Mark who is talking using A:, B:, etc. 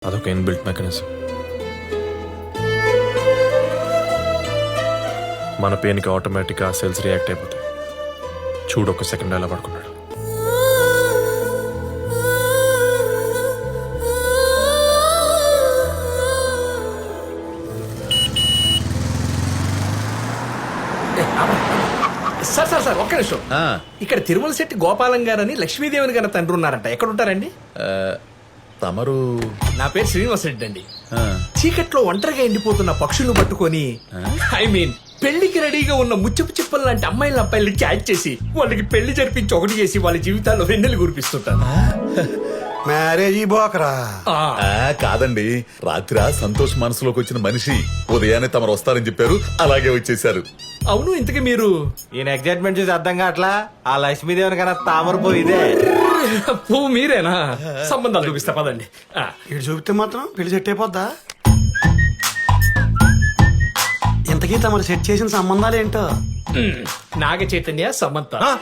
A: అదొక inbuilt mechanism. మన పెయిన్కి ఆటోమేటిక్గా ఆ సెల్స్ రియాక్ట్ అయిపోతాయి. చూడు, ఒక సెకండ్ ఎలా పడుకున్నాడు.
B: సార్ సార్ సార్ ఒక్క నిమిషం. ఇక్కడ తిరుమల శెట్టి గోపాలం గారని లక్ష్మీదేవిని గారి తండ్రి ఉన్నారంట. ఎక్కడ ఉంటారండి?
C: తమరు?
B: నా పేరు శ్రీనివాస్ రెడ్డి అండి. చీకట్లో ఒంటరిగా ఎండిపోతున్న పక్షులను పట్టుకొని పెళ్లికి రెడీగా ఉన్న ముచ్చపు చిప్పలు లాంటి అమ్మాయిల అబ్బాయిలు క్యాచ్ చేసి వాళ్ళకి పెళ్లి జరిపించి ఒకటి చేసి వాళ్ళ జీవితాల్లో వెన్నెలు కురిపిస్తుంటాను.
D: మ్యారేజీ బోకరా?
C: కాదండి, రాత్రి సంతోష్ మనసులోకి వచ్చిన మనిషి ఉదయాన్నే తమరు వస్తారని చెప్పారు, అలాగే వచ్చేసారు.
B: అవును, ఇంతకీ మీరు?
E: ఈయన ఎగ్జైట్మెంట్ చూసి అర్థం కావట్లా. ఆ లక్ష్మీదేవిని కన్నా తామర పోయిదే.
B: పువ్వు మీరేనా? సంబంధాలు చూపిస్తా పదండి.
D: ఇటు చూపితే మాత్రం పెళ్లి సెట్ అయిపోద్దా? ఇంతకీ తమరు సెట్ చేసిన సంబంధాలు ఏంటో?
B: నాగ చైతన్య సమంత.